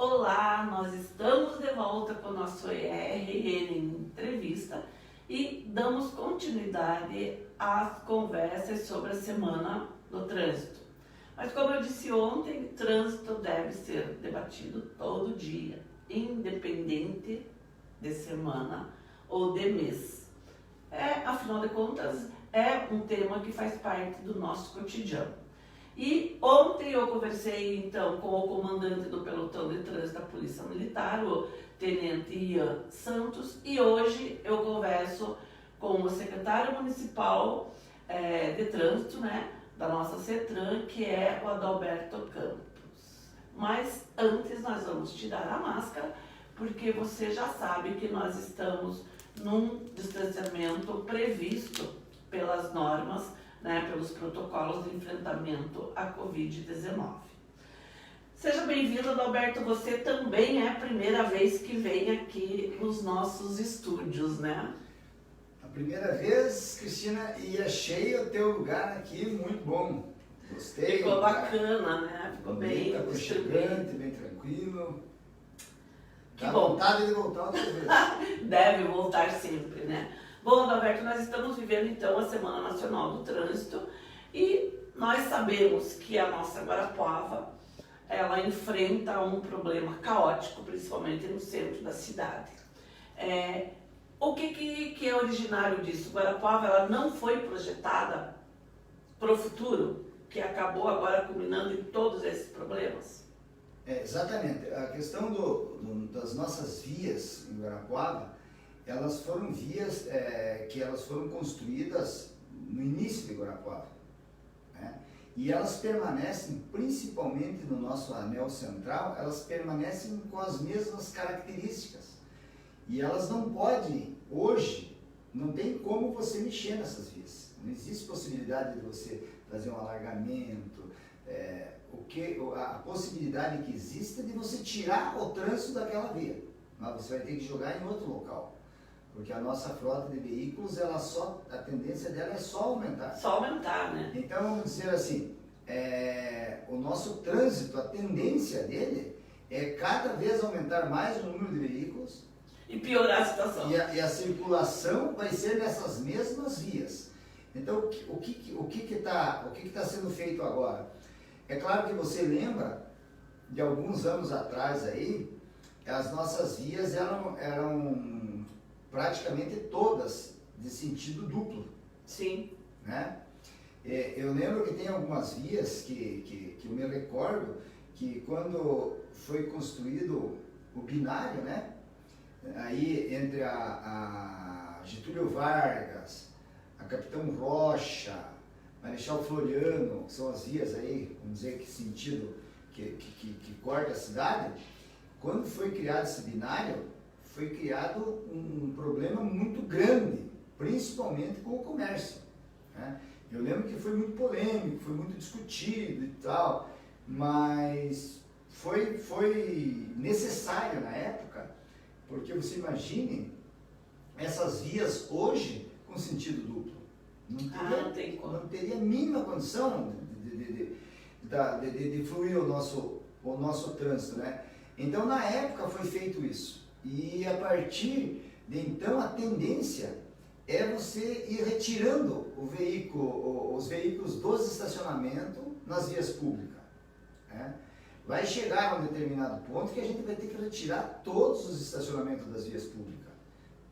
Olá, nós estamos de volta com o nosso ERN Entrevista e damos continuidade às conversas sobre a Semana do Trânsito. Mas como eu disse ontem, trânsito deve ser debatido todo dia, independente de semana ou de mês. Afinal de contas, é um tema que faz parte do nosso cotidiano. E ontem eu conversei então com o comandante do pelotão de trânsito da Polícia Militar, o Tenente Ian Santos, e hoje eu converso com o secretário municipal de trânsito, da nossa CETRAN, que é o Adalberto Campos. Mas antes nós vamos tirar a máscara, porque você já sabe que nós estamos num distanciamento previsto pelas normas, pelos protocolos de enfrentamento à Covid-19. Seja bem-vindo, Adalberto. Você também é a primeira vez que vem aqui nos nossos estúdios, né? A primeira vez, Cristina, e achei o teu lugar aqui muito bom. Gostei. Ficou bacana, né? Ficou bem aconchegante, bem tranquilo. Que Dá bom. Vontade de voltar outra vez. Deve voltar sempre, né? Bom, Adalberto, nós estamos vivendo então a Semana Nacional do Trânsito e nós sabemos que a nossa Guarapuava, ela enfrenta um problema caótico, principalmente no centro da cidade. O que é originário disso? Guarapuava, ela não foi projetada para o futuro, que acabou agora culminando em todos esses problemas? Exatamente. A questão das nossas vias em Guarapuava, elas foram vias que elas foram construídas no início de Guarapuava, né? E elas permanecem, principalmente no nosso anel central, elas permanecem com as mesmas características. E elas não podem, hoje, não tem como você mexer nessas vias. Não existe possibilidade de você fazer um alargamento. A possibilidade que existe é de você tirar o trânsito daquela via. Mas você vai ter que jogar em outro local. Porque a nossa frota de veículos, a tendência dela é só aumentar. Só aumentar, né? Então, vamos dizer assim, o nosso trânsito, a tendência dele é cada vez aumentar mais o número de veículos. E piorar a situação. E a circulação vai ser nessas mesmas vias. Então, o que está sendo feito agora? É claro que você lembra, de alguns anos atrás aí, as nossas vias eram praticamente todas de sentido duplo. Sim. Né? Eu lembro que tem algumas vias que eu me recordo que quando foi construído o binário, né? Aí entre a Getúlio Vargas, a Capitão Rocha, Marechal Floriano, que são as vias aí, vamos dizer que sentido que corta a cidade, quando foi criado esse binário, foi criado um problema muito grande, principalmente com o comércio, né? Eu lembro que foi muito polêmico, foi muito discutido e tal, mas foi necessário na época, porque você imagine essas vias hoje com sentido duplo. Não teria a mínima condição de fluir o nosso trânsito, né? Então, na época foi feito isso. E a partir de então, a tendência é você ir retirando os veículos dos estacionamentos nas vias públicas, né? Vai chegar a um determinado ponto que a gente vai ter que retirar todos os estacionamentos das vias públicas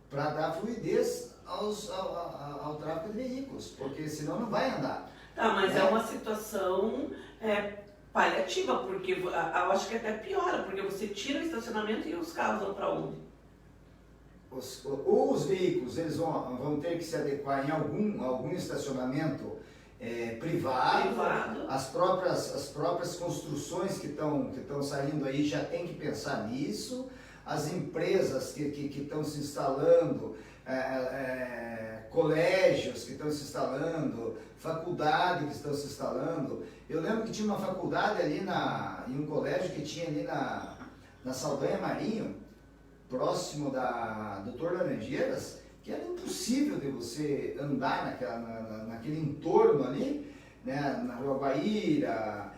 para dar fluidez ao tráfego de veículos, porque senão não vai andar. Tá, mas é uma situação paliativa, porque eu acho que até piora, porque você tira o estacionamento e os carros vão para onde? Os veículos eles vão ter que se adequar em algum estacionamento privado. As próprias construções que estão saindo aí já tem que pensar nisso. As empresas que estão se instalando, colégios que estão se instalando, faculdade que estão se instalando. Eu lembro que tinha uma faculdade ali em um colégio que tinha ali na Saldanha Marinho, próximo da Doutor Laranjeiras, que era impossível de você andar naquele entorno ali, né, na Rua Guaíra,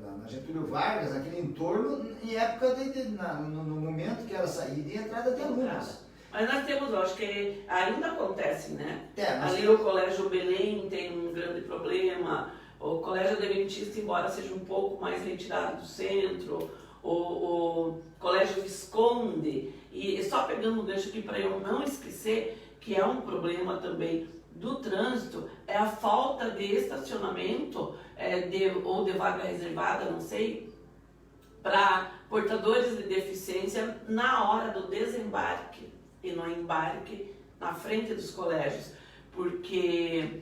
na Getúlio Vargas, naquele entorno, em época no momento que era saída e entrada de alunos. Mas nós temos, eu acho que ainda acontece, né? Ali temos... o Colégio Belém tem um grande problema, o Colégio Adventista, embora seja um pouco mais retirado do centro, o Colégio Visconde, e só pegando o gancho aqui para eu não esquecer, que é um problema também do trânsito, é a falta de estacionamento, ou de vaga reservada, não sei, para portadores de deficiência na hora do desembarque e no embarque na frente dos colégios, porque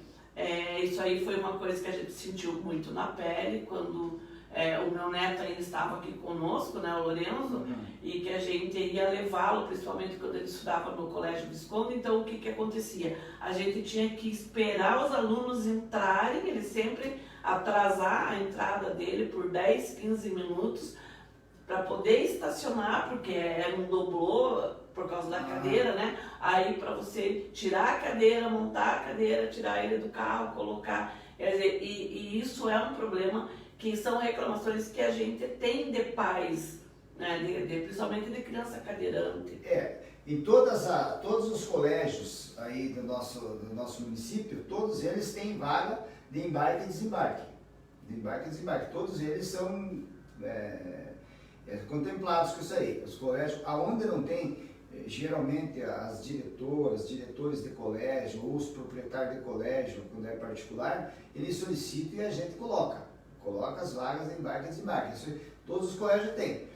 isso aí foi uma coisa que a gente sentiu muito na pele quando o meu neto ainda estava aqui conosco, né, o Lorenzo, e que a gente ia levá-lo, principalmente quando ele estudava no Colégio Visconde. Então o que acontecia? A gente tinha que esperar os alunos entrarem, ele sempre atrasar a entrada dele por 10, 15 minutos, para poder estacionar, porque era um doblô por causa da cadeira, né? Aí para você tirar a cadeira, montar a cadeira, tirar ele do carro, colocar. Quer dizer, e isso é um problema, que são reclamações que a gente tem de pais, né? Principalmente de criança cadeirante. Em todos os colégios aí do nosso município, todos eles têm vaga de embarque e desembarque. De embarque e desembarque. Todos eles são contemplados com isso aí. Os colégios, aonde não tem, geralmente as diretores de colégio ou os proprietários de colégio, quando é particular, eles solicitam e a gente coloca as vagas de embarque e desembarque. Isso todos os colégios têm.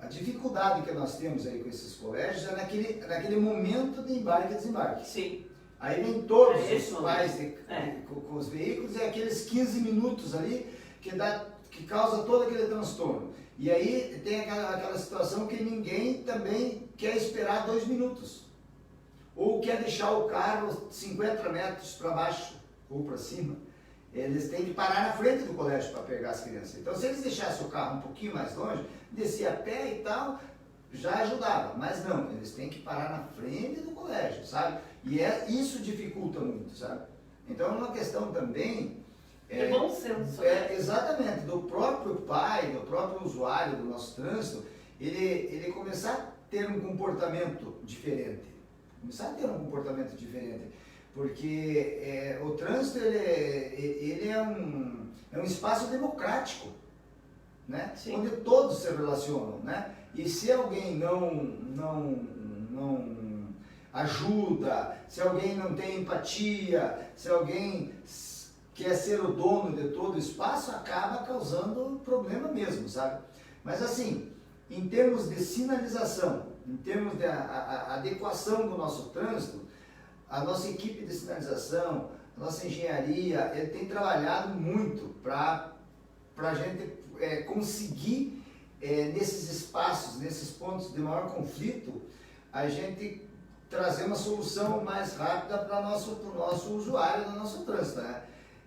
A dificuldade que nós temos aí com esses colégios é naquele momento de embarque e desembarque. Sim. Aí vem todos os pais com os veículos, é aqueles 15 minutos ali que causa todo aquele transtorno. E aí tem aquela situação que ninguém também quer esperar 2 minutos. Ou quer deixar o carro 50 metros para baixo ou para cima. Eles têm que parar na frente do colégio para pegar as crianças. Então, se eles deixassem o carro um pouquinho mais longe, descer a pé e tal, já ajudava. Mas não, eles têm que parar na frente do colégio, sabe? E isso dificulta muito, sabe? Então, é uma questão também... bom senso. Exatamente, do próprio pai, do próprio usuário do nosso trânsito, ele começar a ter um comportamento diferente. Porque o trânsito ele é um espaço democrático, né? Onde todos se relacionam, né? E se alguém não ajuda, se alguém não tem empatia, se alguém quer ser o dono de todo o espaço, acaba causando problema mesmo, sabe? Mas assim, em termos de sinalização, em termos de adequação do nosso trânsito, a nossa equipe de sinalização, a nossa engenharia, ele tem trabalhado muito para a gente conseguir, nesses espaços, nesses pontos de maior conflito, a gente trazer uma solução mais rápida para o nosso usuário do nosso trânsito, né?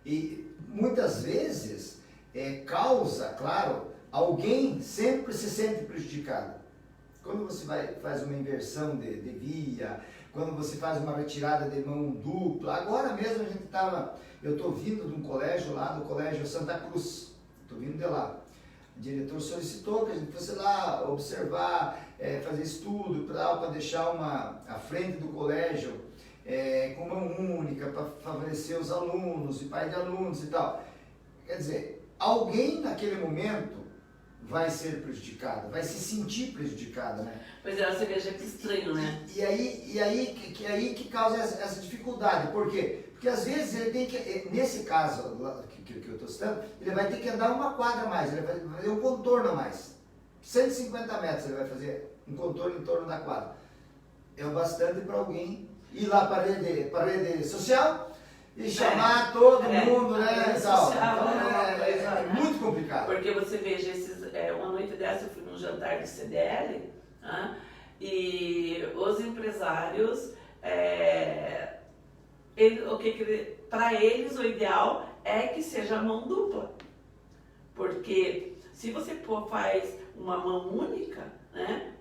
E muitas vezes causa, claro, alguém sempre se sente prejudicado. Quando você faz uma inversão de via, quando você faz uma retirada de mão dupla. Agora mesmo eu estou vindo de um colégio lá, do Colégio Santa Cruz, estou vindo de lá. O diretor solicitou que a gente fosse lá observar, fazer estudo para deixar a frente do colégio com mão única, para favorecer os alunos e pai de alunos e tal. Quer dizer, alguém naquele momento vai ser prejudicado, vai se sentir prejudicado, né? Pois é, você veja que estranho, né? E aí que causa essa dificuldade. Por quê? Porque às vezes ele tem que, nesse caso que eu estou citando, ele vai ter que andar uma quadra a mais, ele vai fazer um contorno a mais. 150 metros ele vai fazer um contorno em torno da quadra. É o bastante para alguém ir lá para a rede social e chamar todo mundo, né? Então, é muito complicado. Porque você veja, uma noite dessa eu fui num jantar de CDL, né? E os empresários, para eles o ideal é que seja mão dupla. Porque se você faz uma mão única, né?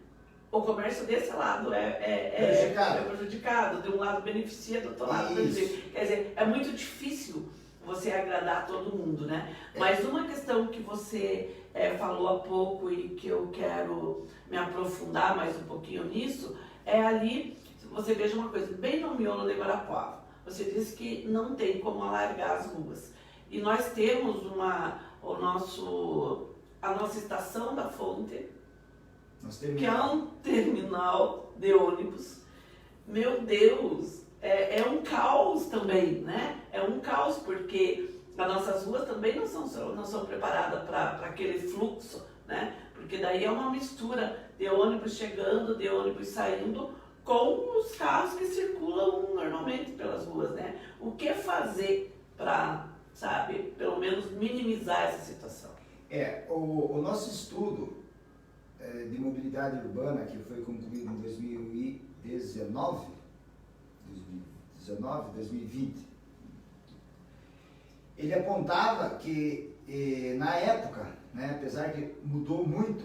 O comércio desse lado é prejudicado, de um lado beneficia, do outro lado prejudica. Quer dizer, é muito difícil você agradar todo mundo, né? Mas uma questão que você falou há pouco e que eu quero me aprofundar mais um pouquinho nisso, é ali, você veja uma coisa, bem no miolo de Guarapuava, você disse que não tem como alargar as ruas. E nós temos a nossa estação da Fonte, que é um terminal de ônibus. Meu Deus, é um caos também, né? É um caos porque as nossas ruas também não são preparadas para aquele fluxo, né? Porque daí é uma mistura de ônibus chegando, de ônibus saindo, com os carros que circulam normalmente pelas ruas, né? O que fazer para, sabe, pelo menos minimizar essa situação? O nosso estudo de mobilidade urbana, que foi concluído em 2020, ele apontava que, na época, né, apesar que mudou muito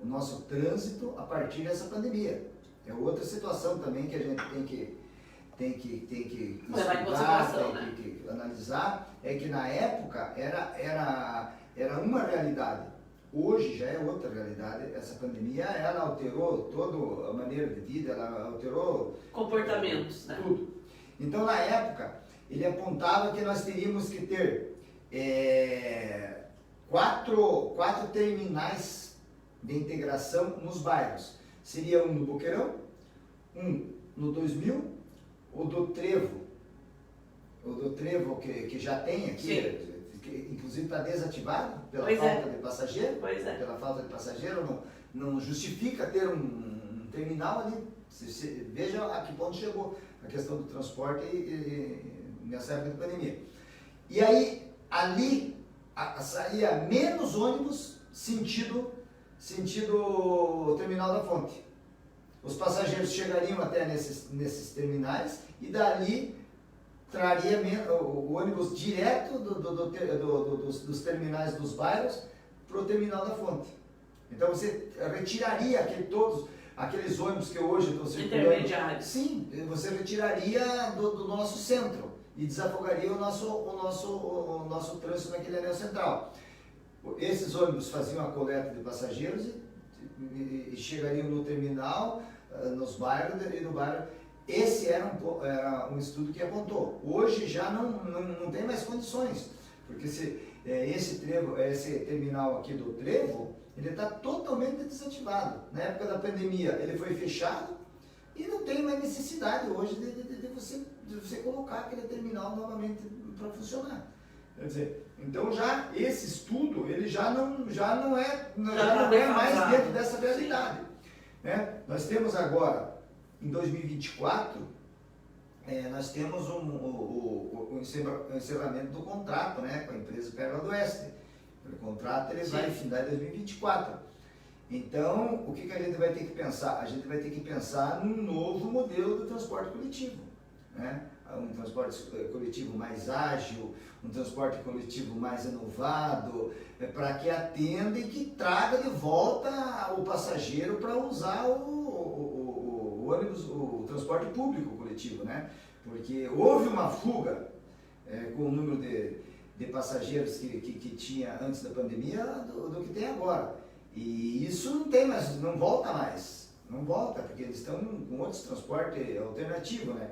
o nosso trânsito a partir dessa pandemia. É outra situação também que a gente tem que estudar, tem que analisar, é que na época era uma realidade. Hoje já é outra realidade. Essa pandemia, ela alterou toda a maneira de vida, ela alterou comportamentos, né? Tudo. Então, na época, ele apontava que nós teríamos que ter quatro terminais de integração nos bairros. Seria um no Boqueirão, um no 2000, o do Trevo que já tem aqui, que inclusive está desativado pela falta de passageiro. Pela falta de passageiro, não justifica ter um terminal ali. Veja a que ponto chegou a questão do transporte nessa época de pandemia. E aí, ali, saía menos ônibus sentido terminal da Fonte. Os passageiros chegariam até nesses terminais e dali traria o ônibus direto dos terminais dos bairros para o terminal da Fonte. Então você retiraria todos aqueles ônibus que hoje estão circulando. Intermediários. Sim, você retiraria do nosso centro e desafogaria o nosso trânsito naquele anel central. Esses ônibus faziam a coleta de passageiros e chegariam no terminal, nos bairros e no bairro. Esse era um estudo que apontou. Hoje já não tem mais condições, porque esse terminal aqui do Trevo, ele está totalmente desativado. Na época da pandemia ele foi fechado e não tem mais necessidade hoje de você colocar aquele terminal novamente para funcionar. Quer dizer, então já esse estudo ele já não é mais dentro dessa realidade. Né? Nós temos agora, em 2024, nós temos o encerramento do contrato, né, com a empresa Pérola do Oeste. O contrato ele vai findar em 2024. Então, o que a gente vai ter que pensar? A gente vai ter que pensar num novo modelo de transporte coletivo. Né? Um transporte coletivo mais ágil, um transporte coletivo mais inovado, para que atenda e que traga de volta o passageiro para usar o ônibus, o transporte público coletivo, né? Porque houve uma fuga com o número de passageiros que tinha antes da pandemia do que tem agora. E isso não tem mais, não volta mais. Não volta, porque eles estão com outros transporte alternativo, né?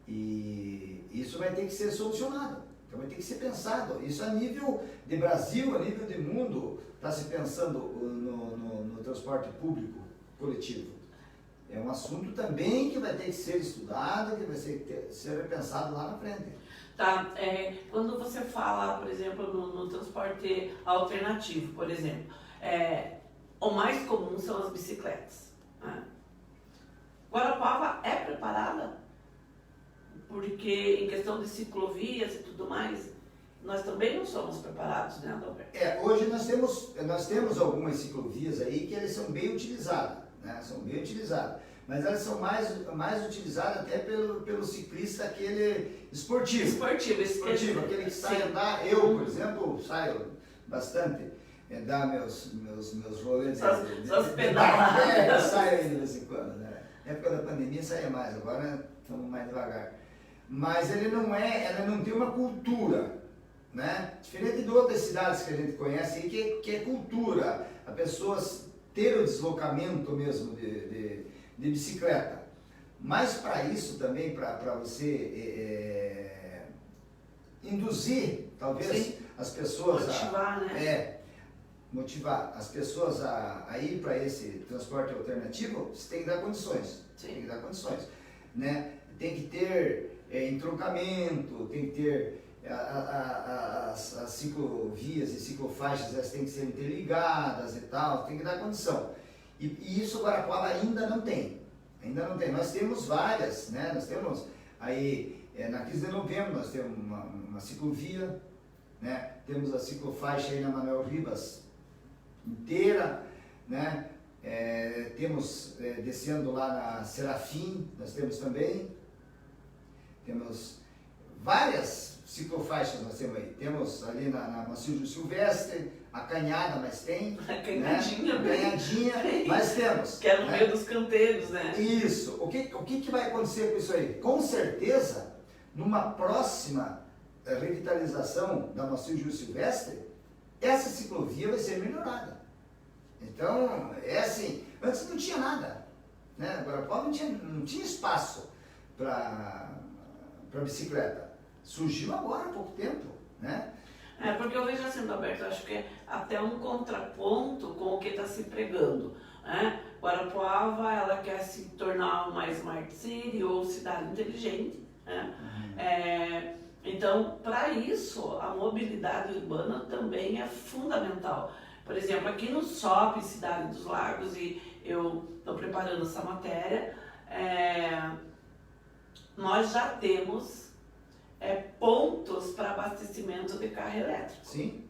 E isso vai ter que ser solucionado. Então vai ter que ser pensado. Isso a nível de Brasil, a nível de mundo, está se pensando no transporte público coletivo. É um assunto também que vai ter que ser estudado, que vai ser repensado lá na frente. Tá, quando você fala, por exemplo, no transporte alternativo, por exemplo, o mais comum são as bicicletas. Né? Guarapuava é preparada? Porque em questão de ciclovias e tudo mais, nós também não somos preparados, né, Adalberto? Hoje nós temos algumas ciclovias aí que elas são bem utilizadas, né? São bem utilizadas. Mas elas são mais utilizadas até pelo ciclista aquele esportivo, aquele que sai andar. Eu, por exemplo, saio bastante, dar meus rolês Suas pedaladas. Eu saio aí de vez em quando, né? Na época da pandemia saía mais, agora estamos mais devagar. Mas ela não tem uma cultura né? Diferente de outras cidades que a gente conhece aí, que é cultura, a pessoa ter o deslocamento mesmo de bicicleta. Mas para isso também, para você induzir, talvez, Sim. as pessoas Motivar, né? motivar as pessoas a ir para esse transporte alternativo, você tem que dar condições. Sim. Tem que dar condições, né? Tem que ter entroncamento, tem que ter as ciclovias e ciclofaixas, elas têm que ser interligadas e tal, tem que dar condição. E isso Guarapuava ainda não tem. Ainda não tem. Nós temos várias, né? Nós temos aí, na 15 de novembro, nós temos uma ciclovia, né? Temos a ciclofaixa aí na Manuel Ribas inteira, né? Temos descendo lá na Serafim, nós temos também. Temos várias ciclofaixas, nós temos aí. Temos ali na Macílio Silvestre, a Canhada, mas tem. A Canhadinha, né? Canhadinha, mas temos. Que é no né? meio dos canteiros, né? Isso. O que vai acontecer com isso aí? Com certeza, numa próxima revitalização da Macílio Silvestre, essa ciclovia vai ser melhorada. Então, é assim, antes não tinha nada, né? Guarapuava não tinha espaço para bicicleta. Surgiu agora há pouco tempo, né? Porque eu vejo assim, Alberto, eu acho que é até um contraponto com o que está se pregando, né? Guarapuava, ela quer se tornar uma Smart City ou cidade inteligente, né? Então, para isso, a mobilidade urbana também é fundamental. Por exemplo, aqui no shopping Cidade dos Lagos, e eu estou preparando essa matéria, nós já temos pontos para abastecimento de carro elétrico. Sim.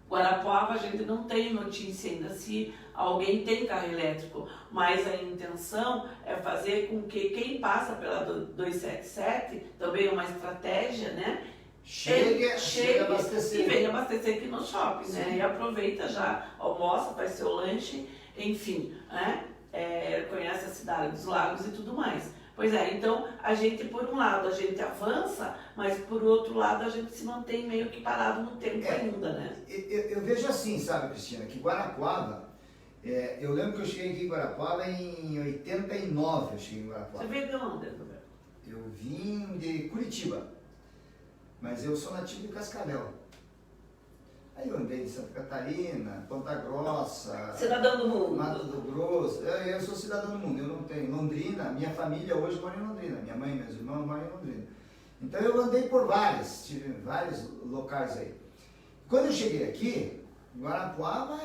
Guarapuava a gente não tem notícia ainda se alguém tem carro elétrico, mas a intenção é fazer com que quem passa pela 277, também é uma estratégia, né? Chegue e abastecer. venha abastecer aqui no shopping, Sim. né? E aproveita já, almoça, faz seu lanche, enfim, né? Conhece a Cidade dos Lagos e tudo mais. Pois é, então a gente, por um lado, a gente avança, mas por outro lado a gente se mantém meio que parado no tempo ainda, né? Eu vejo assim, sabe, Cristina, que Guarapuava, eu lembro que eu cheguei aqui em Guarapuava em 89, eu cheguei em Guarapuava. Você veio de onde, Roberto? Eu vim de Curitiba, mas eu sou nativo de Cascavel. Aí eu andei de Santa Catarina, Ponta Grossa, Cidadão do mundo. Mato Grosso. Eu sou cidadão do mundo, eu não tenho. Londrina, minha família hoje mora em Londrina, minha mãe e meus irmãos moram em Londrina. Então eu andei por tive vários locais aí. Quando eu cheguei aqui, Guarapuava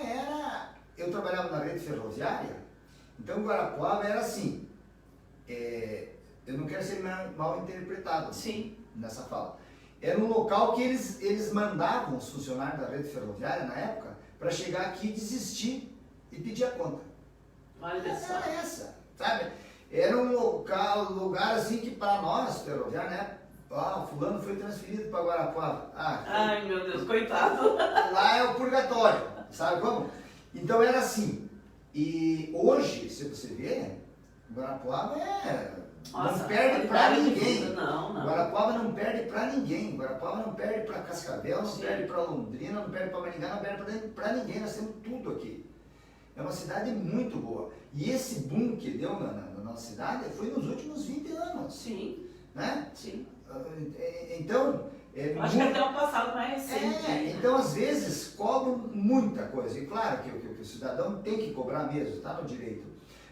eu trabalhava na rede ferroviária, então Guarapuava era assim, eu não quero ser mal interpretado Sim. nessa fala. Era um local que eles mandavam os funcionários da rede ferroviária, na época, para chegar aqui, desistir e pedir a conta. Olha só. Era essa, sabe? Era um lugar assim que para nós, ferroviário, né? Fulano foi transferido para Guarapuava. Ai, meu Deus, coitado. Lá é o purgatório, sabe como? Então era assim. E hoje, se você ver, Guarapuava Nossa, não perde para ninguém. Não. Guarapuava não perde para ninguém. Guarapuava não perde para Cascavel, não Sim. perde para Londrina, não perde para Maringá, não perde para ninguém. Nós temos tudo aqui. É uma cidade muito boa. E esse boom que deu na nossa cidade foi nos últimos 20 anos. Sim. Né? Sim. Então... Acho que até um passado mais recente. Então às vezes cobram muita coisa. E claro que o cidadão tem que cobrar mesmo, está no direito.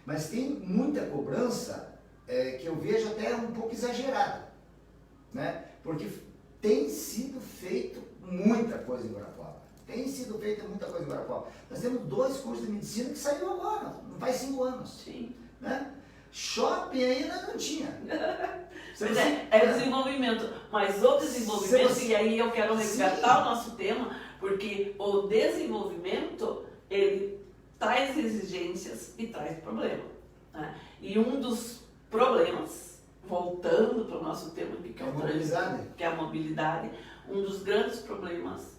Mas tem muita cobrança que eu vejo até um pouco exagerada, né? Porque tem sido feito muita coisa em Guarapuava. Tem sido feita muita coisa em Guarapuava. Nós temos 2 cursos de medicina que saíram agora, não faz 5 anos. Sim. Né? Shopping ainda não tinha. Pois é desenvolvimento. Mas o desenvolvimento, e aí eu quero resgatar o nosso tema, porque o desenvolvimento, ele traz exigências e traz problema. Né? E um dos problemas, voltando para o nosso tema aqui, que é o mobilidade. trânsito, que é a mobilidade, um dos grandes problemas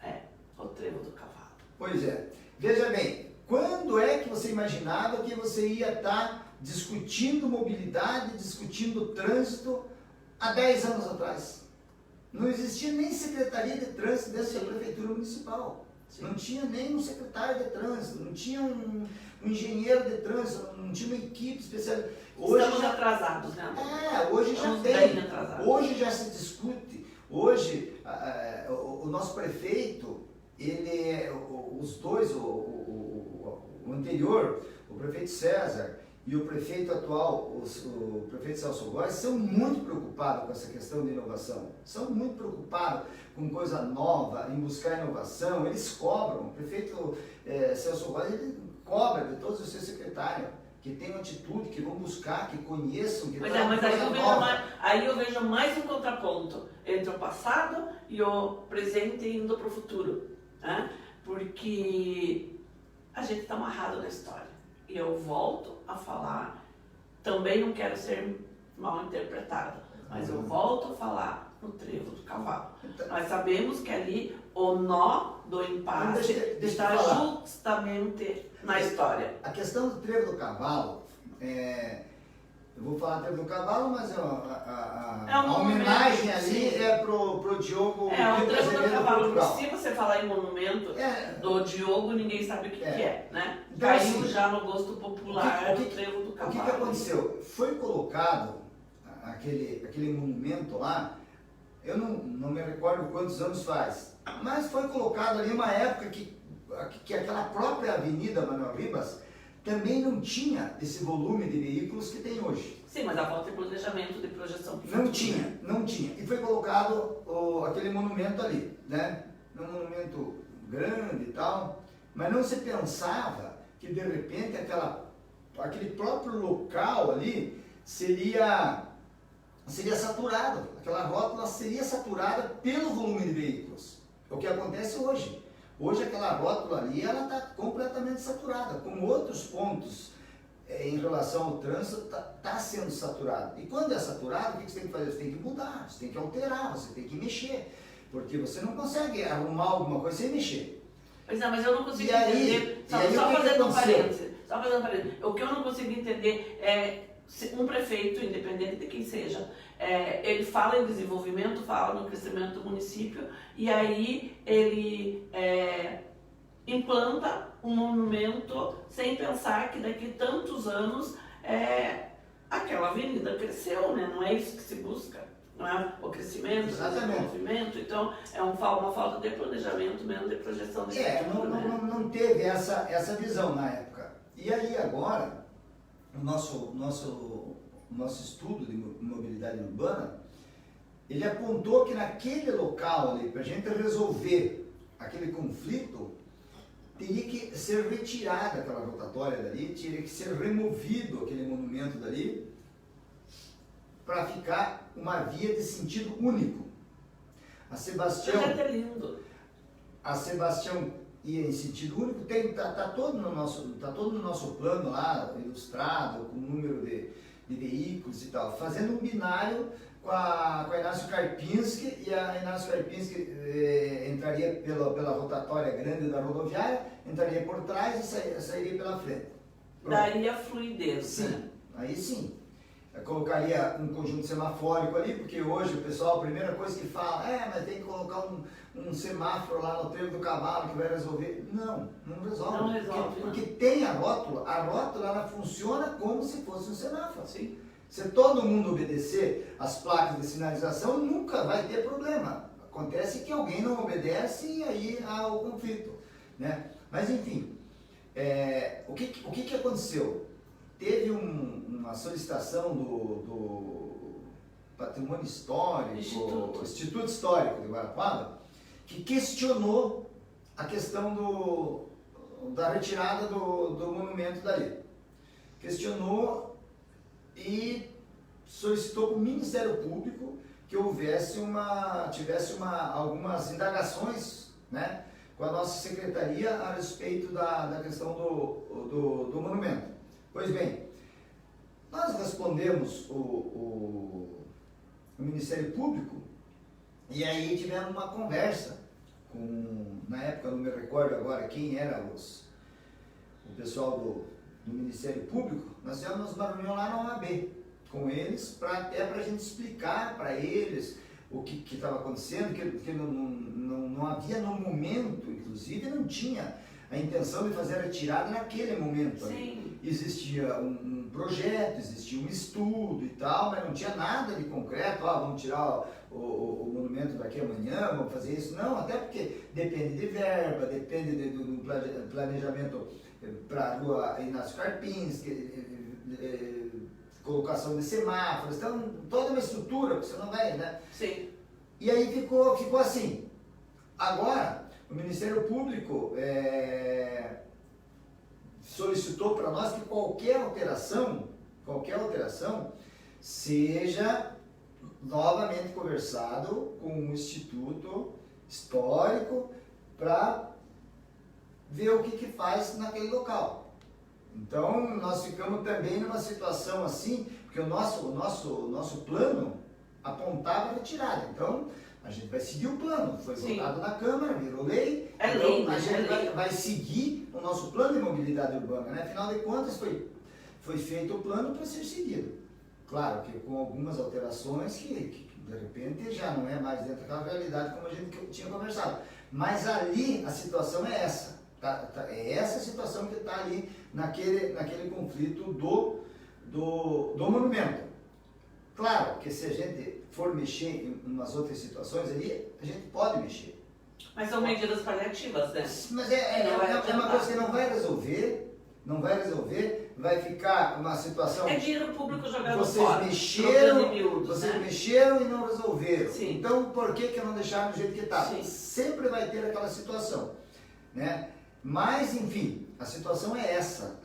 é o trevo do cavalo. Pois é. Veja bem, quando é que você imaginava que você ia estar discutindo mobilidade, discutindo trânsito há 10 anos atrás? Não existia nem secretaria de trânsito dentro da prefeitura municipal. Sim. Não tinha nem um secretário de trânsito, não tinha um engenheiro de trânsito, não tinha uma equipe especial. Hoje estamos atrasados, né? Hoje estamos já tem. Bem atrasados. Hoje já se discute. Hoje, o nosso prefeito, ele, os dois, o anterior, o prefeito César e o prefeito atual, o prefeito Celso Góes, são muito preocupados com essa questão de inovação. São muito preocupados com coisa nova, em buscar inovação. Eles cobram. O prefeito Celso Góes, ele cobra de todos os seus secretários que tenham atitude, que vão buscar, que conheçam, que mas aí eu vejo mais um contraponto entre o passado e o presente indo para o futuro, né? Porque a gente está amarrado na história. E eu volto a falar, também não quero ser mal interpretada, mas eu volto a falar no trevo do cavalo. Nós sabemos que ali o nó do impasse está justamente na história. A questão do trevo do cavalo, eu vou falar do trevo do cavalo, mas a homenagem ali é pro Diogo. O trevo do cavalo. Se você falar em monumento do Diogo, ninguém sabe o que é, né? Então, caiu assim, já no gosto popular o trevo do cavalo. O que aconteceu? Foi colocado aquele monumento lá, eu não me recordo quantos anos faz, mas foi colocado ali uma época que aquela própria Avenida Manuel Ribas também não tinha esse volume de veículos que tem hoje. Sim, mas a falta de planejamento, de projeção. Não tinha. E foi colocado aquele monumento ali, né? Um monumento grande e tal, mas não se pensava que de repente aquele próprio local ali seria saturado, aquela rótula seria saturada pelo volume de veículos. É o que acontece hoje. Hoje aquela rótula ali, ela está completamente saturada, como outros pontos em relação ao trânsito está sendo saturado. E quando é saturado, o que você tem que fazer? Você tem que mudar, você tem que alterar, você tem que mexer, porque você não consegue arrumar alguma coisa sem mexer. Pois não, mas eu não consigo entender, só fazendo um parênteses, o que eu não consigo entender é um prefeito, independente de quem seja, ele fala em desenvolvimento, fala no crescimento do município, e aí ele implanta um monumento sem pensar que daqui a tantos anos aquela avenida cresceu, né? Não é isso que se busca, não é o crescimento, o desenvolvimento, então é uma falta de planejamento mesmo, de projeção de futuro, não teve essa visão na época. E aí agora, o nosso estudo de mobilidade urbana, ele apontou que naquele local ali, para a gente resolver aquele conflito, teria que ser retirada aquela rotatória dali, teria que ser removido aquele monumento dali, para ficar uma via de sentido único. A Sebastião ia em sentido único, está todo no nosso plano lá, ilustrado, com o número de veículos e tal, fazendo um binário com a Inácio Karpinski, e a Inácio Karpinski entraria pela rotatória grande da rodoviária, entraria por trás e sairia pela frente. Pronto. Daria fluidez. Sim, né? Aí sim. Eu colocaria um conjunto semafórico ali, porque hoje o pessoal, a primeira coisa que fala, mas tem que colocar um semáforo lá no trevo do cavalo que vai resolver. Não resolve. Não resolve. Porque tem a rótula ela funciona como se fosse um semáforo. Sim. Se todo mundo obedecer as placas de sinalização, nunca vai ter problema. Acontece que alguém não obedece e aí há o conflito, né? Mas enfim, o que aconteceu? Teve uma solicitação do Patrimônio Histórico, Instituto Histórico de Guarapuava, que questionou a questão da retirada do monumento dali. Questionou e solicitou para o Ministério Público que tivesse algumas indagações, né, com a nossa secretaria a respeito da questão do monumento. Pois bem, nós respondemos o Ministério Público e aí tivemos uma conversa na época, não me recordo agora quem era o pessoal do Ministério Público. Nós fizemos uma reunião lá na OAB com eles, até para a gente explicar para eles o que estava acontecendo, que não havia no momento, inclusive não tinha a intenção de fazer a retirada naquele momento. Sim. Existia um projeto, existia um estudo e tal, mas não tinha nada de concreto, vamos tirar o monumento daqui amanhã, vamos fazer isso. Não, até porque depende de verba, depende do planejamento para a rua Inácio Carpins, colocação de semáforos, então toda uma estrutura, você não vai, né? Sim. E aí ficou assim. Agora, o Ministério Público solicitou para nós que qualquer alteração seja novamente conversado com o Instituto Histórico para ver o que faz naquele local. Então, nós ficamos também numa situação assim, porque o nosso plano apontava a retirada. Então, a gente vai seguir o plano. Foi votado na Câmara, virou lei. Então, a gente vai seguir o nosso plano de mobilidade urbana, né? Afinal de contas, foi feito o plano para ser seguido. Claro que com algumas alterações que de repente já não é mais dentro daquela realidade como a gente tinha conversado. Mas ali a situação é essa. É essa a situação que está ali naquele conflito do monumento. Claro que se a gente for mexer em umas outras situações ali, a gente pode mexer. Mas são medidas paliativas, né? Mas é uma coisa que não vai resolver, vai ficar uma situação... É dinheiro público jogado vocês fora. Mexeram e não resolveram. Sim. Então, por que não deixaram do jeito que está? Sim. Sempre vai ter aquela situação, né? Mas, enfim, a situação é essa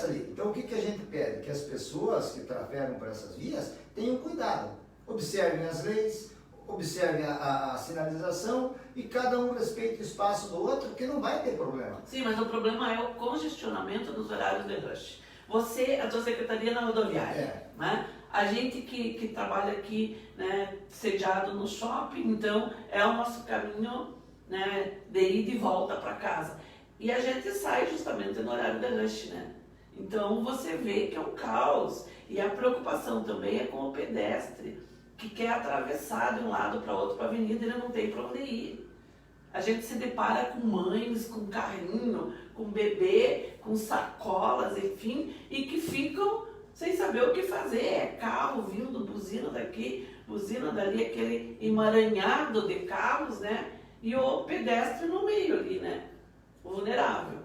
ali. Então, o que a gente pede? Que as pessoas que trafegam por essas vias tenham cuidado. Observem as leis, observem a sinalização e cada um respeite o espaço do outro, que não vai ter problema. Sim, mas o problema é o congestionamento dos horários de rush. A tua secretaria na rodoviária, né? A gente que trabalha aqui, né, sediado no shopping, então é o nosso caminho, né, de ida e volta para casa. E a gente sai justamente no horário de rush, né? Então você vê que é um caos. E a preocupação também é com o pedestre, que quer atravessar de um lado para outro para a avenida e ele não tem para onde ir. A gente se depara com mães, com carrinho, com bebê, com sacolas, enfim, e que ficam sem saber o que fazer. É carro vindo, buzina daqui, buzina dali, aquele emaranhado de carros, né? E o pedestre no meio ali, né? Vulnerável.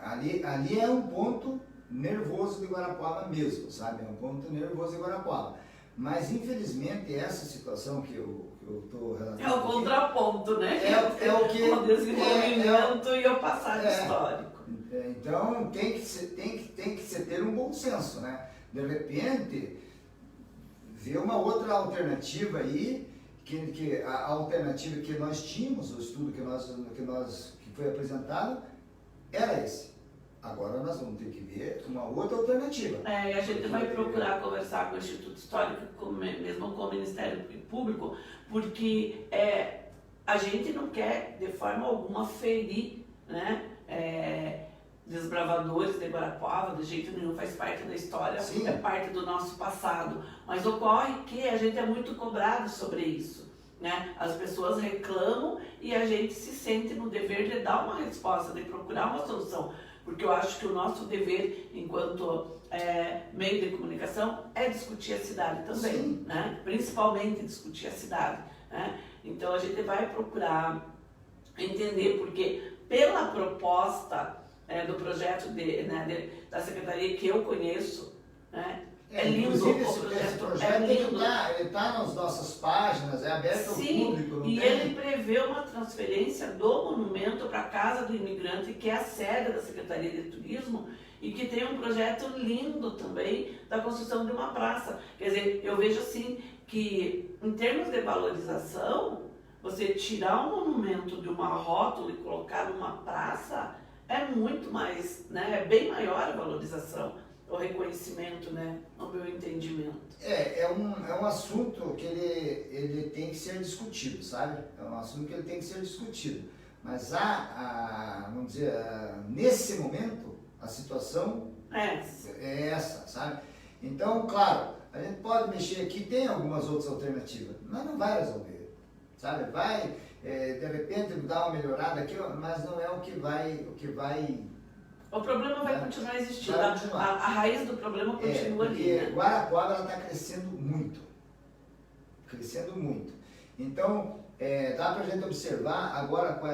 Ali é um ponto nervoso de Guarapuava mesmo, sabe? É um ponto nervoso de Guarapuava. Mas, infelizmente, essa situação que eu estou relatando... É o contraponto, né? É o que... O desenvolvimento e o passado histórico. Então, tem que se ter um bom senso, né? De repente, ver uma outra alternativa aí, que a alternativa que nós tínhamos, o estudo que foi apresentado, era esse. Agora nós vamos ter que ver uma outra alternativa. E a gente vai procurar conversar com o Instituto Histórico, mesmo com o Ministério Público, porque a gente não quer, de forma alguma, ferir, né, desbravadores de Guarapuava, de jeito nenhum, faz parte da história, Sim. É parte do nosso passado. Mas ocorre que a gente é muito cobrado sobre isso, né? As pessoas reclamam e a gente se sente no dever de dar uma resposta, de procurar uma solução. Porque eu acho que o nosso dever, enquanto meio de comunicação, é discutir a cidade também, Sim. né? Principalmente discutir a cidade, né? Então a gente vai procurar entender, porque pela proposta do projeto da secretaria que eu conheço, né? É lindo, inclusive, o esse projeto é lindo. ele está nas nossas páginas, é aberto ao público. Não e tem... ele prevê uma transferência do monumento para a Casa do Imigrante, que é a sede da Secretaria de Turismo, e que tem um projeto lindo também da construção de uma praça. Quer dizer, eu vejo assim que, em termos de valorização, você tirar um monumento de uma rótula e colocar numa praça é muito mais, né? É bem maior a valorização. O reconhecimento, né, no meu entendimento. É um assunto que ele tem que ser discutido, sabe? É um assunto que ele tem que ser discutido. Mas vamos dizer, nesse momento, a situação é essa, sabe? Então, claro, a gente pode mexer aqui, tem algumas outras alternativas, mas não vai resolver, sabe? Vai, de repente, dar uma melhorada aqui, mas não é o que vai... O problema vai continuar existindo, vai continuar. A raiz do problema continua ali, porque né? Guarapuava está crescendo muito. Então, dá para a gente observar agora com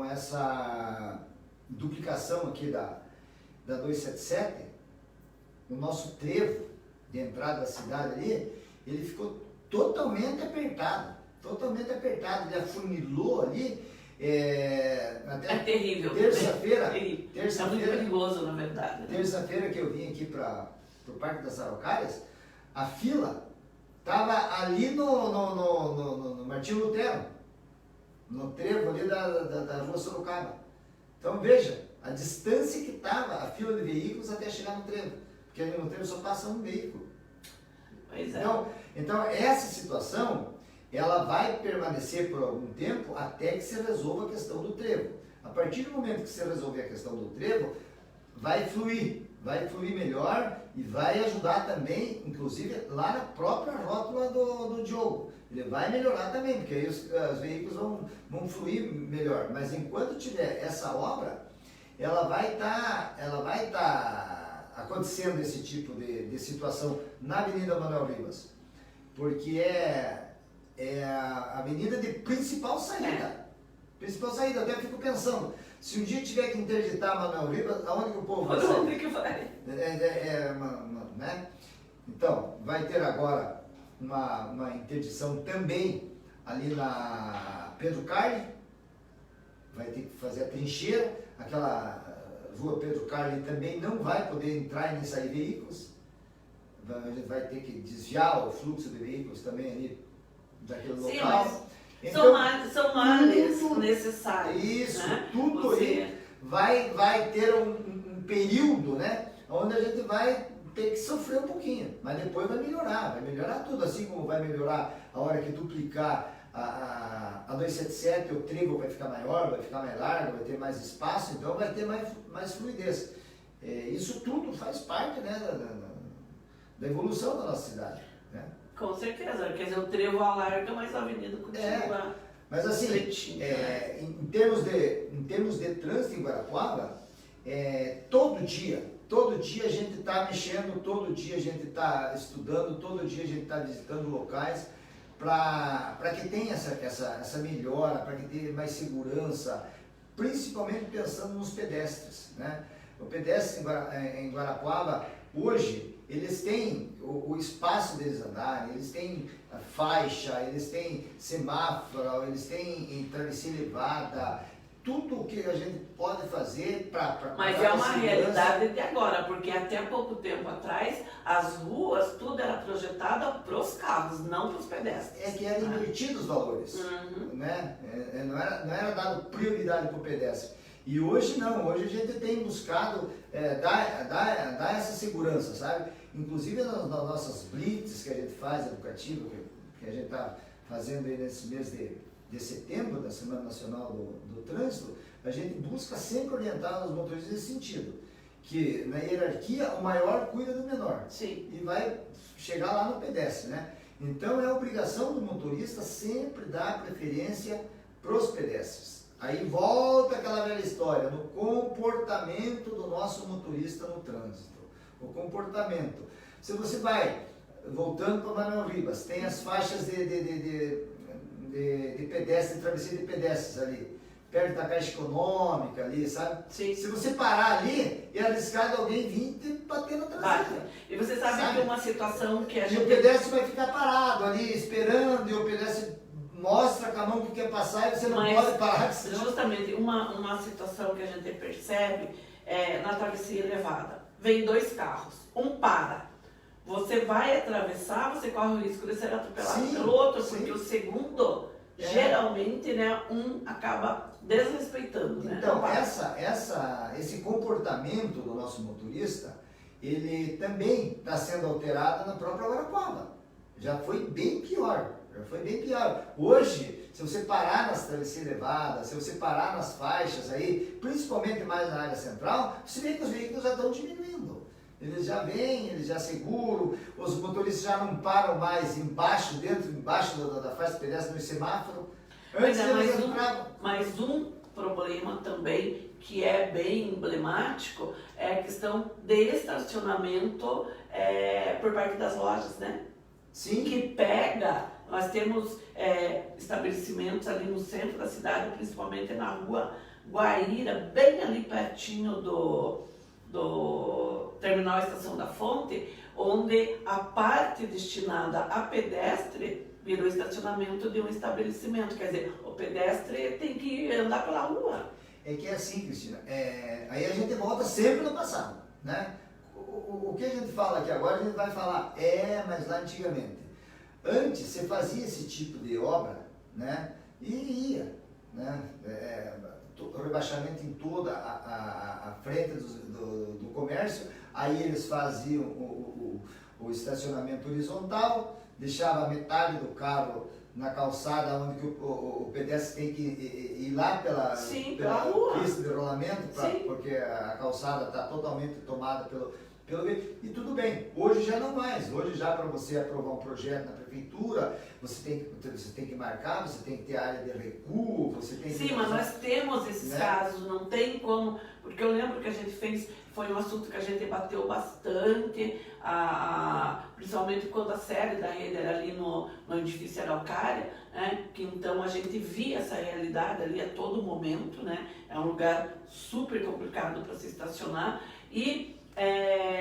essa duplicação aqui da 277, o nosso trevo de entrada da cidade ali, ele ficou totalmente apertado, ele afunilou ali, até É terrível. terça-feira, É muito perigoso, na verdade. Né? Terça-feira que eu vim aqui para o Parque das Araucárias, a fila estava ali no Martinho Lutero, no trevo ali da Rua Sorocaba. Então veja, a distância que estava a fila de veículos até chegar no trevo, porque ali no trevo só passa um veículo. Pois é. Então essa situação, ela vai permanecer por algum tempo até que se resolva a questão do trevo. A partir do momento que se resolver a questão do trevo, vai fluir melhor e vai ajudar também, inclusive lá na própria rótula do Diogo. Ele vai melhorar também, porque aí os veículos vão fluir melhor. Mas enquanto tiver essa obra, ela vai estar acontecendo esse tipo de situação na Avenida Manuel Ribas, porque é a avenida de principal saída. Eu até fico pensando, se um dia tiver que interditar Manuel Ribas, aonde que o povo vai sair? Onde que vai? Né? Então, vai ter agora uma interdição também ali na Pedro Carli, vai ter que fazer a trincheira, aquela rua Pedro Carli também não vai poder entrar e nem sair veículos, a gente vai ter que desviar o fluxo de veículos também ali daquele local. Mas então, são males necessários. Isso, né? tudo aí vai ter um período, né, onde a gente vai ter que sofrer um pouquinho, mas depois vai melhorar tudo, assim como vai melhorar a hora que duplicar a 277, o trevo vai ficar maior, vai ficar mais largo, vai ter mais espaço, então vai ter mais fluidez. Isso tudo faz parte, né, da evolução da nossa cidade, né? Com certeza, quer dizer, o trevo alarga, mas a avenida continua. Mas assim, né? em termos de trânsito em Guarapuava, todo dia a gente está mexendo, todo dia a gente está estudando, todo dia a gente está visitando locais para que tenha essa melhora, para que tenha mais segurança, principalmente pensando nos pedestres, né? O pedestre em Guarapuava, hoje, eles têm o espaço deles andarem, eles têm a faixa, eles têm semáforo, eles têm travessia elevada, tudo o que a gente pode fazer para Mas é uma realidade de agora, porque até pouco tempo atrás, as ruas, tudo era projetado para os carros, não para os pedestres. É que eram invertidos os valores, né? Não era dado prioridade para o pedestre. E hoje não, hoje a gente tem buscado dar essa segurança, sabe? Inclusive nas nossas blitz que a gente faz, educativo, que a gente está fazendo aí nesse mês de setembro, da Semana Nacional do Trânsito, a gente busca sempre orientar os motoristas nesse sentido, que na hierarquia o maior cuida do menor. Sim. E vai chegar lá no pedestre, né? Então é obrigação do motorista sempre dar preferência para os pedestres. Aí volta aquela velha história, no comportamento do nosso motorista no trânsito. O comportamento. Se você vai, voltando para Manuel Ribas, tem as faixas de pedestre, de travessia de pedestres ali, perto da Caixa Econômica ali, sabe? Sim. Se você parar ali, é arriscado alguém vir e bater na traseira. E você sabe que uma situação que a E gente... o pedestre vai ficar parado ali, esperando, e o pedestre mostra com a mão que quer passar e você não pode parar. Justamente, uma situação que a gente percebe na travessia elevada. Vem dois carros, um para. Você vai atravessar, você corre o risco de ser atropelado pelo outro, porque o segundo, geralmente, né, um acaba desrespeitando. Então, né? esse comportamento do nosso motorista, ele também está sendo alterado na própria Guarapuava. Já foi bem pior. Hoje, se você parar nas travessias elevadas, se você parar nas faixas aí, principalmente mais na área central, você vê que os veículos já estão diminuindo. Eles já vêm, eles já seguram, os motoristas já não param mais embaixo da faixa de pedestre no semáforo. Antes eles entravam. Mais um problema também que é bem emblemático é a questão de estacionamento por parte das lojas, né? Sim. Que nós temos estabelecimentos ali no centro da cidade, principalmente na rua Guaíra, bem ali pertinho do terminal Estação da Fonte, onde a parte destinada a pedestre virou estacionamento de um estabelecimento. Quer dizer, o pedestre tem que andar pela rua. É que é assim, Cristina, aí a gente volta sempre no passado, né? O que a gente fala aqui agora, a gente vai falar, mas lá antigamente. Antes, você fazia esse tipo de obra, né? E ia, né? Rebaixamento em toda a frente do comércio, aí eles faziam o estacionamento horizontal, deixava metade do carro na calçada, onde o pedestre tem que ir lá pela pista de rolamento, porque a calçada está totalmente tomada pelo e tudo bem, hoje já não mais, hoje já para você aprovar um projeto na prefeitura, você tem que marcar, você tem que ter área de recuo, você tem que... Sim, mas nós temos esses casos, não tem como, porque eu lembro que a gente fez, foi um assunto que a gente debateu bastante, principalmente quando a sede da rede era ali no edifício Araucária, né, que então a gente via essa realidade ali a todo momento, né, é um lugar super complicado para se estacionar e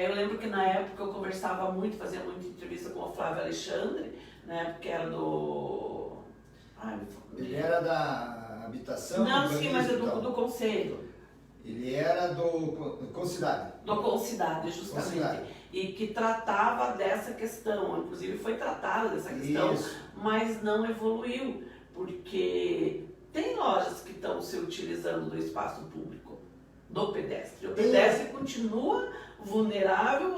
eu lembro que na época eu conversava muito, fazia muita entrevista com o Flávio Alexandre, né, porque era do... Ele era da habitação? Não, sim, mas é do conselho. Ele era do Concidade. Do Concidade, justamente. Concidade. E que tratava dessa questão, inclusive foi tratada dessa questão, mas não evoluiu, porque tem lojas que estão se utilizando do espaço público, do pedestre. O pedestre continua vulnerável,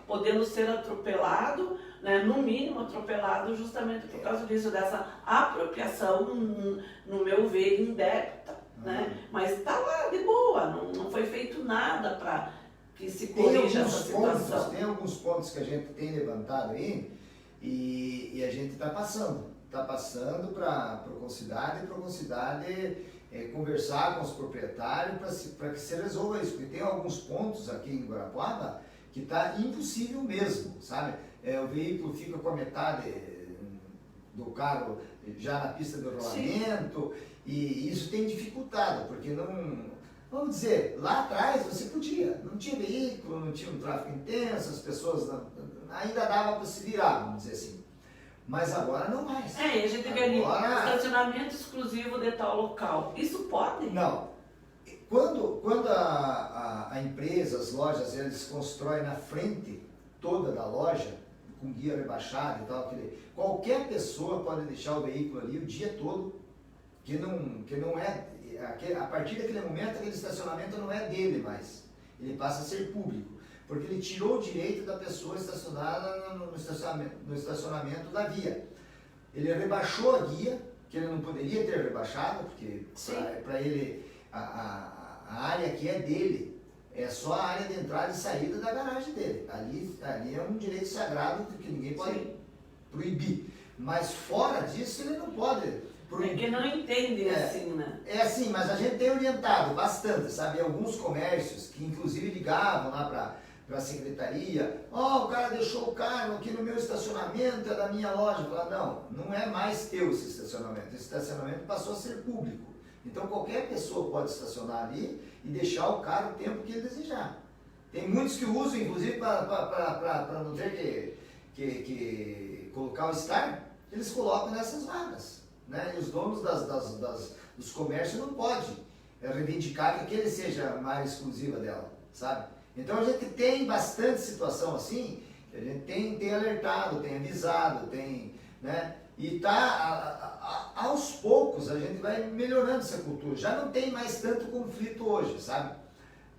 podendo ser atropelado, né, no mínimo atropelado, justamente por causa disso, dessa apropriação, no meu ver, indébita. Né? Mas está lá de boa, não foi feito nada para que se corrija essa situação. Tem alguns pontos que a gente tem levantado aí e a gente está passando para a Concidade conversar com os proprietários para que se resolva isso, porque tem alguns pontos aqui em Guarapuava que está impossível mesmo, sabe? O veículo fica com a metade do carro já na pista de rolamento. Sim. E isso tem dificultado, porque vamos dizer, lá atrás você podia, não tinha veículo, não tinha um tráfego intenso, as pessoas ainda dava para se virar, vamos dizer assim. Mas agora não mais. E a gente vê ali, estacionamento exclusivo de tal local. Isso pode? Não. Quando a empresa, as lojas, eles constroem na frente toda da loja, com guia rebaixado e tal, qualquer pessoa pode deixar o veículo ali o dia todo, que não é, a partir daquele momento, aquele estacionamento não é dele mais, ele passa a ser público, porque ele tirou o direito da pessoa estacionada no estacionamento da via. Ele rebaixou a guia, que ele não poderia ter rebaixado, porque para ele a área que é dele é só a área de entrada e saída da garagem dele. Ali é um direito sagrado que ninguém pode proibir. Mas fora disso ele não pode proibir. Porque não entende assim, né? É assim, mas a gente tem orientado bastante, sabe? Alguns comércios que inclusive ligavam lá para a secretaria, o cara deixou o carro aqui no meu estacionamento, é da minha loja. Fala, não é mais teu esse estacionamento passou a ser público. Então qualquer pessoa pode estacionar ali e deixar o carro o tempo que ele desejar. Tem muitos que usam, inclusive, para não ter que colocar o STAR, eles colocam nessas vagas. Né? E os donos dos comércios não podem reivindicar que aquele seja a área exclusiva dela, sabe? Então a gente tem bastante situação assim, que a gente tem alertado, tem avisado, né? E aos poucos a gente vai melhorando essa cultura. Já não tem mais tanto conflito hoje, sabe?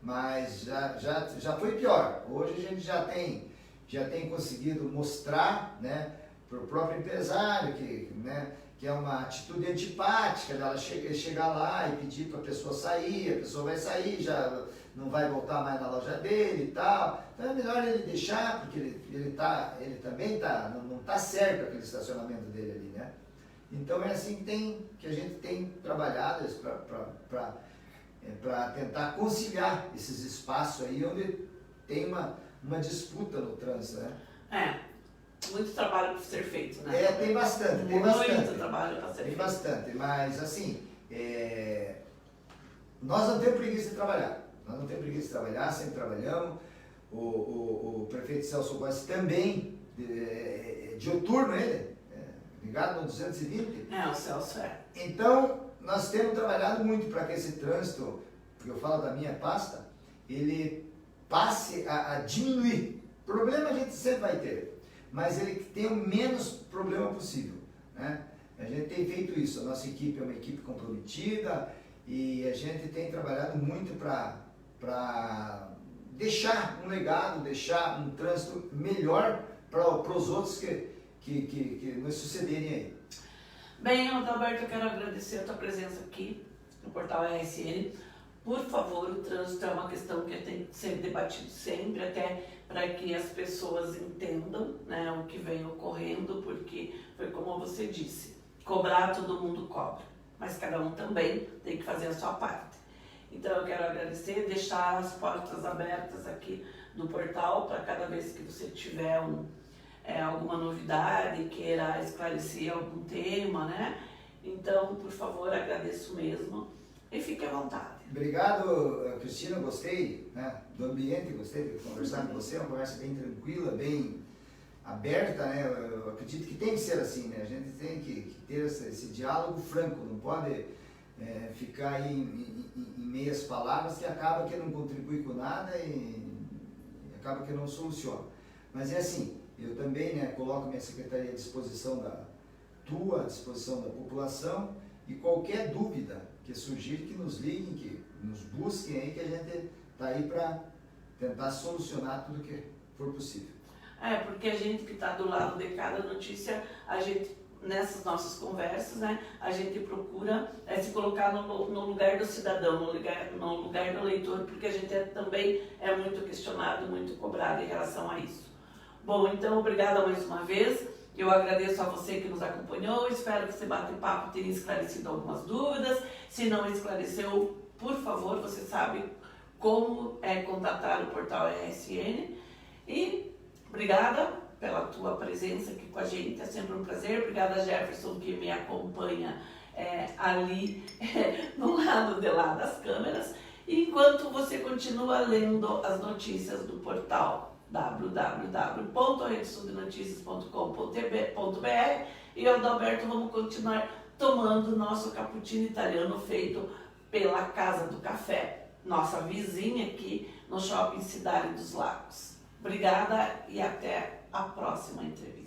Mas já foi pior. Hoje a gente já tem conseguido mostrar, né, para o próprio empresário que é uma atitude antipática dela chegar lá e pedir para a pessoa sair, a pessoa vai sair, já não vai voltar mais na loja dele e tal. Então é melhor ele deixar, porque ele também não está certo aquele estacionamento dele ali, né? Então é assim que a gente tem trabalhado para tentar conciliar esses espaços aí onde tem uma disputa no trânsito, né? Muito trabalho para ser feito, né? Tem bastante. Muito trabalho para ser feito. Tem bastante, mas assim, nós não temos preguiça de trabalhar. Nós não temos preguiça de trabalhar, sempre trabalhamos. O prefeito Celso Góes também, dioturno ele, ligado no 220. O Celso é. Então, nós temos trabalhado muito para que esse trânsito, porque eu falo da minha pasta, ele passe a diminuir. Problema a gente sempre vai ter, mas ele tenha o menos problema possível, né? A gente tem feito isso, a nossa equipe é uma equipe comprometida e a gente tem trabalhado muito para deixar um legado, deixar um trânsito melhor para os outros que nos sucederem aí. Bem, Adalberto, eu quero agradecer a tua presença aqui no Portal RSN. Por favor, o trânsito é uma questão que tem que ser debatido sempre, até para que as pessoas entendam, né, o que vem ocorrendo, porque foi como você disse, cobrar todo mundo cobra, mas cada um também tem que fazer a sua parte. Então eu quero agradecer, deixar as portas abertas aqui do portal para cada vez que você tiver alguma novidade, queira esclarecer algum tema, né? Então, por favor, agradeço mesmo e fique à vontade. Obrigado, Cristina, gostei, né, do ambiente, gostei de conversar com você, uma conversa bem tranquila, bem aberta, né? Eu acredito que tem que ser assim, né? A gente tem que ter esse diálogo franco, não pode ficar aí em meias palavras que acaba que não contribui com nada e acaba que não soluciona. Mas é assim, eu também, né, coloco minha secretaria à disposição à disposição da população, e qualquer dúvida que surgir, que nos liguem, que nos busquem aí, que a gente está aí para tentar solucionar tudo que for possível. Porque a gente que está do lado de cada notícia, a gente, nessas nossas conversas, né, a gente procura se colocar no lugar do cidadão, no lugar do leitor, porque a gente também é muito questionado, muito cobrado em relação a isso. Bom, então, obrigada mais uma vez. Eu agradeço a você que nos acompanhou, espero que esse bate-papo tenha esclarecido algumas dúvidas. Se não esclareceu, por favor, você sabe como contatar o Portal RSN. E obrigada pela tua presença aqui com a gente, é sempre um prazer. Obrigada, Jefferson, que me acompanha ali no lado de lá das câmeras. E enquanto você continua lendo as notícias do portal www.redesudnoticias.com.br, e eu, Adalberto, vamos continuar tomando nosso cappuccino italiano feito pela Casa do Café, nossa vizinha aqui no Shopping Cidade dos Lagos. Obrigada e até a próxima entrevista.